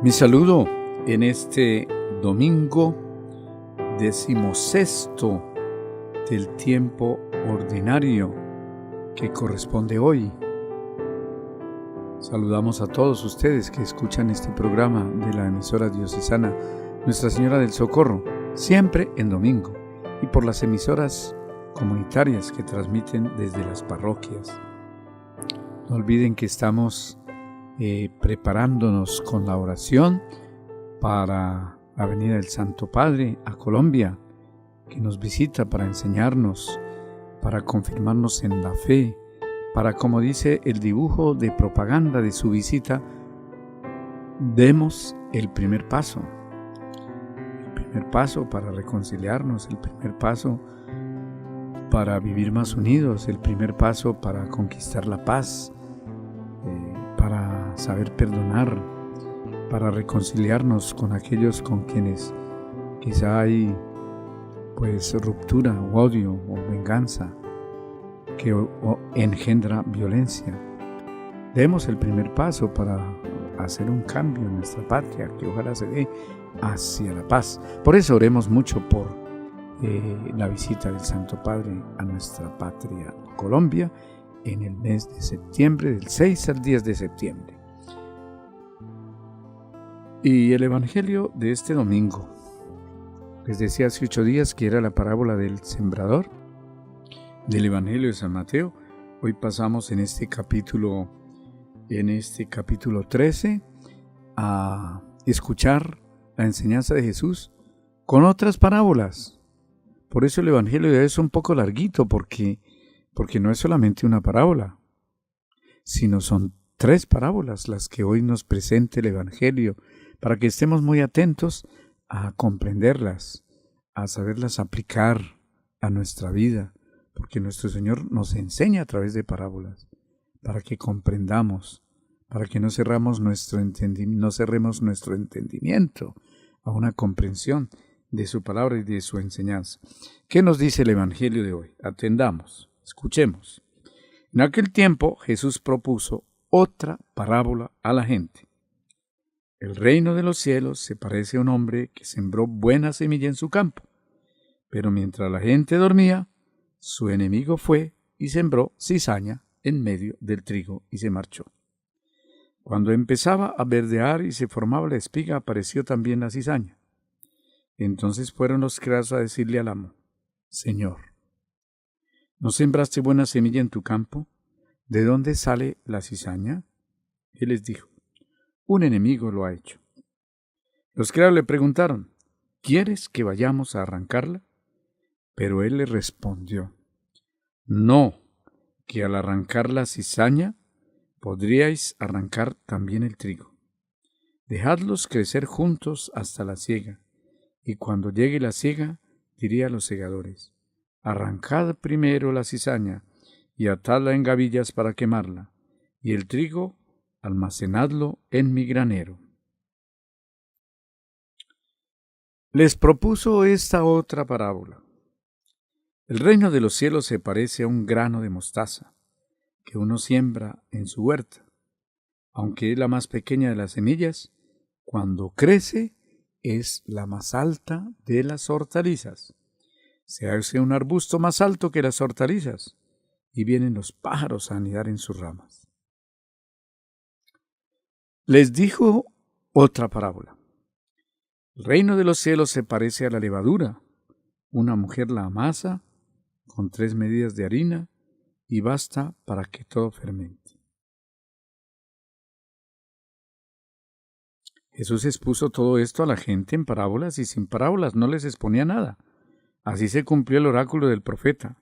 Mi saludo en este domingo 16º del tiempo ordinario que corresponde hoy. Saludamos a todos ustedes que escuchan este programa de la emisora diocesana Nuestra Señora del Socorro, siempre en domingo, y por las emisoras comunitarias que transmiten desde las parroquias. No olviden que estamos preparándonos con la oración para la venida del Santo Padre a Colombia, que nos visita para enseñarnos, para confirmarnos en la fe, para, como dice el dibujo de propaganda de su visita, demos el primer paso para reconciliarnos, el primer paso para vivir más unidos, el primer paso para conquistar la paz, para saber perdonar, para reconciliarnos con aquellos con quienes quizá hay ruptura o odio o venganza que engendra violencia. Demos el primer paso para hacer un cambio en nuestra patria, que ojalá se dé hacia la paz. Por eso oremos mucho por la visita del Santo Padre a nuestra patria Colombia en el mes de septiembre, del 6 al 10 de septiembre. Y el Evangelio de este domingo, les decía hace 8 días que era la parábola del sembrador del Evangelio de San Mateo. Hoy pasamos en este capítulo 13 a escuchar la enseñanza de Jesús con otras parábolas. Por eso el Evangelio de hoy es un poco larguito, porque no es solamente una parábola, sino son 3 parábolas las que hoy nos presenta el Evangelio, para que estemos muy atentos a comprenderlas, a saberlas aplicar a nuestra vida, porque nuestro Señor nos enseña a través de parábolas, para que comprendamos, para que no cerremos nuestro entendimiento a una comprensión de su palabra y de su enseñanza. ¿Qué nos dice el Evangelio de hoy? Atendamos, escuchemos. En aquel tiempo Jesús propuso otra parábola a la gente. El reino de los cielos se parece a un hombre que sembró buena semilla en su campo, pero mientras la gente dormía, su enemigo fue y sembró cizaña en medio del trigo y se marchó. Cuando empezaba a verdear y se formaba la espiga, apareció también la cizaña. Entonces fueron los criados a decirle al amo: Señor, ¿no sembraste buena semilla en tu campo? ¿De dónde sale la cizaña? Él les dijo: un enemigo lo ha hecho. Los criados le preguntaron: ¿quieres que vayamos a arrancarla? Pero él les respondió: no, que al arrancar la cizaña podríais arrancar también el trigo. Dejadlos crecer juntos hasta la siega, y cuando llegue la siega, diré a los segadores: arrancad primero la cizaña y atadla en gavillas para quemarla, y el trigo almacenadlo en mi granero. Les propuso esta otra parábola. El reino de los cielos se parece a un grano de mostaza que uno siembra en su huerta. Aunque es la más pequeña de las semillas, cuando crece es la más alta de las hortalizas. Se hace un arbusto más alto que las hortalizas, y vienen los pájaros a anidar en sus ramas. Les dijo otra parábola. El reino de los cielos se parece a la levadura. Una mujer la amasa con 3 medidas de harina y basta para que todo fermente. Jesús expuso todo esto a la gente en parábolas, y sin parábolas no les exponía nada. Así se cumplió el oráculo del profeta: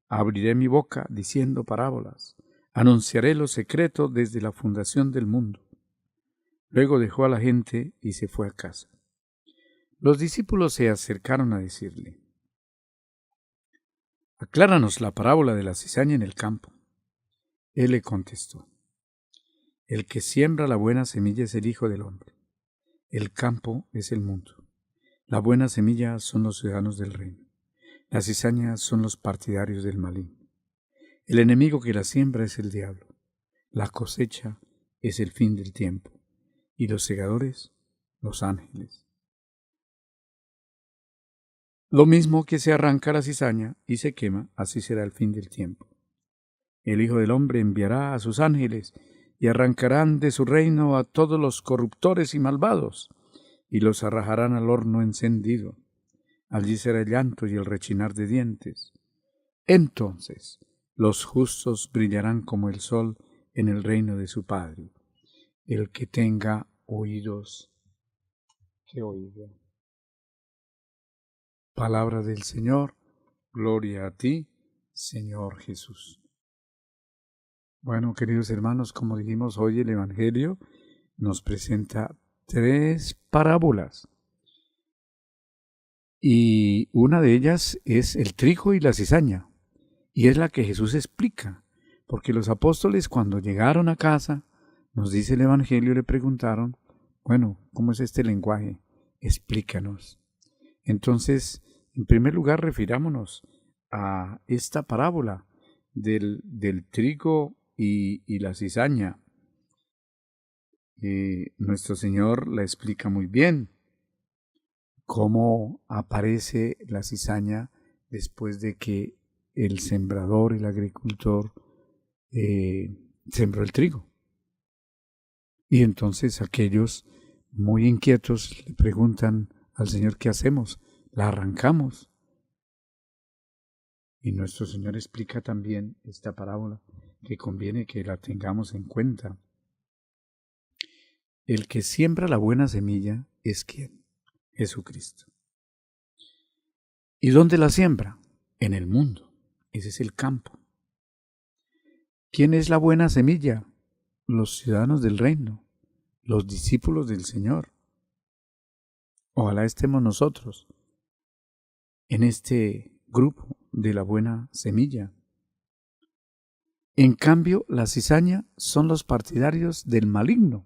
abriré mi boca diciendo parábolas, anunciaré lo secreto desde la fundación del mundo. Luego dejó a la gente y se fue a casa. Los discípulos se acercaron a decirle: acláranos la parábola de la cizaña en el campo. Él le contestó: el que siembra la buena semilla es el Hijo del Hombre. El campo es el mundo. La buena semilla son los ciudadanos del reino. La cizaña son los partidarios del maligno. El enemigo que la siembra es el diablo. La cosecha es el fin del tiempo, y los segadores los ángeles. Lo mismo que se arranca la cizaña y se quema, así será el fin del tiempo. El Hijo del Hombre enviará a sus ángeles y arrancarán de su reino a todos los corruptores y malvados, y los arrojarán al horno encendido. Allí será el llanto y el rechinar de dientes. Entonces los justos brillarán como el sol en el reino de su Padre. El que tenga oídos, que oiga. Palabra del Señor, gloria a ti, Señor Jesús. Bueno, queridos hermanos, como dijimos hoy, el Evangelio nos presenta 3 parábolas. Y una de ellas es el trigo y la cizaña. Y es la que Jesús explica. Porque los apóstoles, cuando llegaron a casa, nos dice el Evangelio, le preguntaron, bueno, ¿cómo es este lenguaje? Explícanos. Entonces, en primer lugar, refirámonos a esta parábola del trigo y la cizaña. Nuestro Señor la explica muy bien, cómo aparece la cizaña después de que el sembrador, el agricultor, sembró el trigo. Y entonces aquellos muy inquietos le preguntan al Señor, ¿qué hacemos? La arrancamos. Y nuestro Señor explica también esta parábola, que conviene que la tengamos en cuenta. El que siembra la buena semilla es ¿quién? Jesucristo. ¿Y dónde la siembra? En el mundo. Ese es el campo. ¿Quién es la buena semilla? Los ciudadanos del reino, los discípulos del Señor. Ojalá estemos nosotros en este grupo de la buena semilla. En cambio, la cizaña son los partidarios del maligno,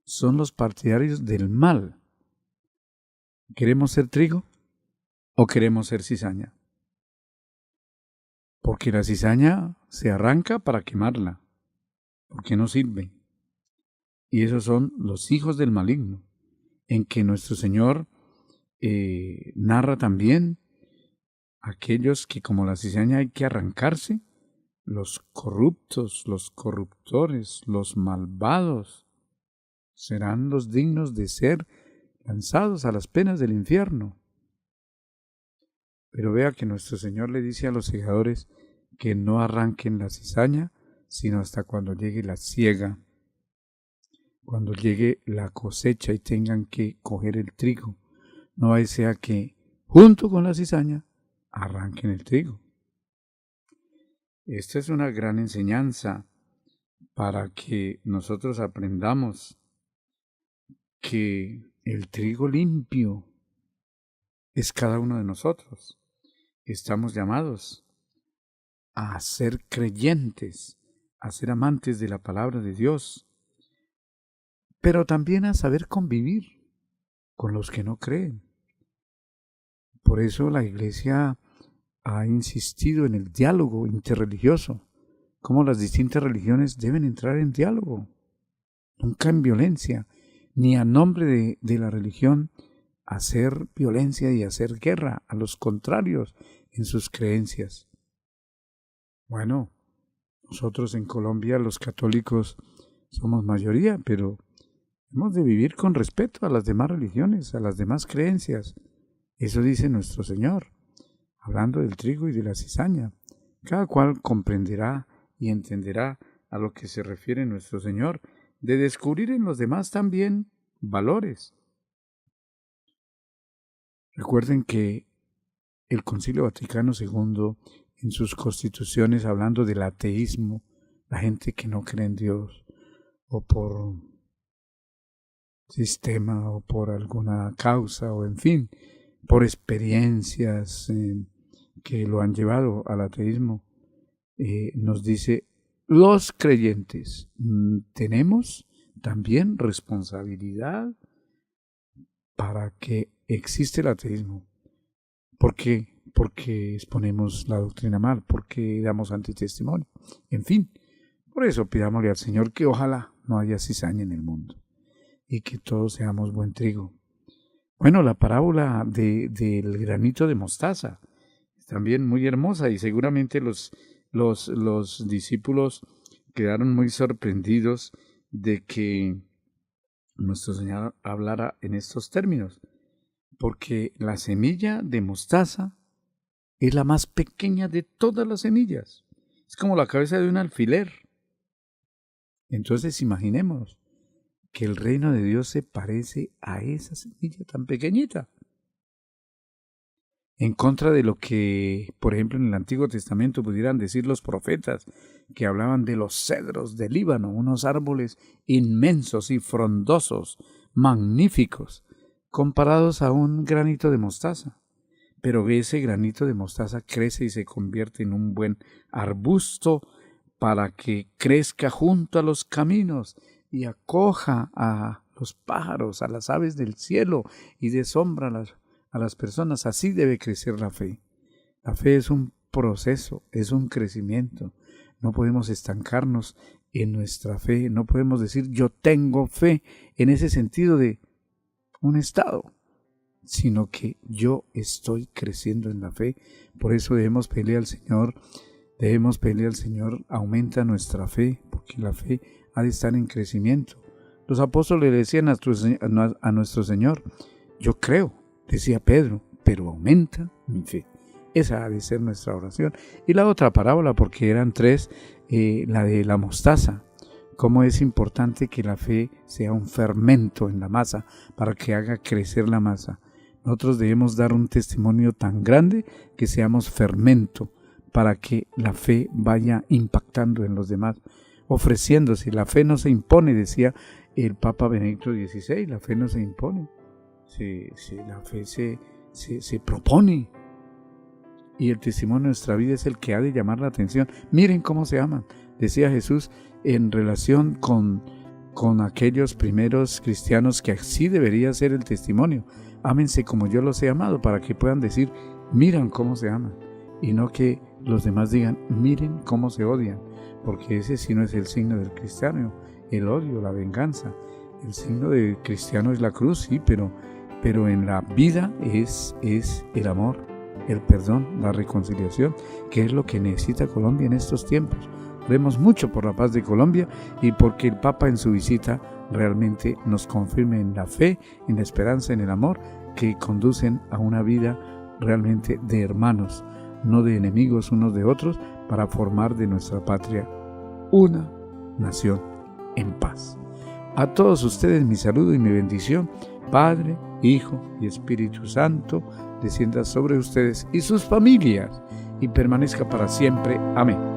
son los partidarios del mal. ¿Queremos ser trigo o queremos ser cizaña? Porque la cizaña se arranca para quemarla, porque no sirve. Y esos son los hijos del maligno, en que nuestro Señor narra también aquellos que como la cizaña hay que arrancarse, los corruptos, los corruptores, los malvados, serán los dignos de ser lanzados a las penas del infierno. Pero vea que nuestro Señor le dice a los segadores que no arranquen la cizaña, sino hasta cuando llegue la siega, cuando llegue la cosecha y tengan que coger el trigo. No sea que junto con la cizaña arranquen el trigo. Esta es una gran enseñanza para que nosotros aprendamos que el trigo limpio es cada uno de nosotros. Estamos llamados a ser creyentes, a ser amantes de la palabra de Dios, pero también a saber convivir con los que no creen. Por eso la Iglesia ha insistido en el diálogo interreligioso, cómo las distintas religiones deben entrar en diálogo, nunca en violencia, ni a nombre de la religión hacer violencia y hacer guerra a los contrarios en sus creencias. Bueno, nosotros en Colombia los católicos somos mayoría, pero hemos de vivir con respeto a las demás religiones, a las demás creencias. Eso dice nuestro Señor, hablando del trigo y de la cizaña. Cada cual comprenderá y entenderá a lo que se refiere nuestro Señor, de descubrir en los demás también valores. Recuerden que el Concilio Vaticano II, en sus constituciones, hablando del ateísmo, la gente que no cree en Dios, o por sistema, o por alguna causa, o en fin, por experiencias que lo han llevado al ateísmo, nos dice, los creyentes tenemos también responsabilidad para que existe el ateísmo. ¿Por qué? Porque exponemos la doctrina mal, porque damos antitestimonio. En fin, por eso pidámosle al Señor que ojalá no haya cizaña en el mundo. y que todos seamos buen trigo. Bueno, la parábola del granito de mostaza es también muy hermosa y seguramente los discípulos quedaron muy sorprendidos de que nuestro Señor hablara en estos términos, porque la semilla de mostaza es la más pequeña de todas las semillas. Es como la cabeza de un alfiler. Entonces imaginemos que el reino de Dios se parece a esa semilla tan pequeñita. En contra de lo que, por ejemplo, en el Antiguo Testamento pudieran decir los profetas, que hablaban de los cedros del Líbano, unos árboles inmensos y frondosos, magníficos, comparados a un granito de mostaza. Pero ese granito de mostaza crece y se convierte en un buen arbusto para que crezca junto a los caminos y acoja a los pájaros, a las aves del cielo y dé sombra a las personas. Así debe crecer la fe. La fe es un proceso, es un crecimiento. No podemos estancarnos en nuestra fe, no podemos decir yo tengo fe en ese sentido de un estado, sino que yo estoy creciendo en la fe. Por eso debemos pedirle al Señor, aumenta nuestra fe, porque la fe ha de estar en crecimiento. Los apóstoles le decían a nuestro Señor, yo creo, decía Pedro, pero aumenta mi fe. Esa ha de ser nuestra oración. Y la otra parábola, porque eran tres, la de la mostaza. Cómo es importante que la fe sea un fermento en la masa para que haga crecer la masa. Nosotros debemos dar un testimonio tan grande que seamos fermento para que la fe vaya impactando en los demás, ofreciéndose. La fe no se impone, decía el Papa Benedicto XVI, la fe no se impone, la fe se propone. Y el testimonio de nuestra vida es el que ha de llamar la atención. Miren cómo se aman, decía Jesús en relación con aquellos primeros cristianos, que así debería ser el testimonio. Ámense como yo los he amado, para que puedan decir, miren cómo se aman, y no que los demás digan, miren cómo se odian, porque ese sí no es el signo del cristiano, el odio, la venganza. El signo del cristiano es la cruz, sí, pero en la vida es el amor, el perdón, la reconciliación, que es lo que necesita Colombia en estos tiempos. Oremos mucho por la paz de Colombia y porque el Papa en su visita realmente nos confirme en la fe, en la esperanza, en el amor, que conducen a una vida realmente de hermanos, no de enemigos unos de otros, para formar de nuestra patria una nación en paz. A todos ustedes mi saludo y mi bendición, Padre, Hijo y Espíritu Santo, descienda sobre ustedes y sus familias y permanezca para siempre. Amén.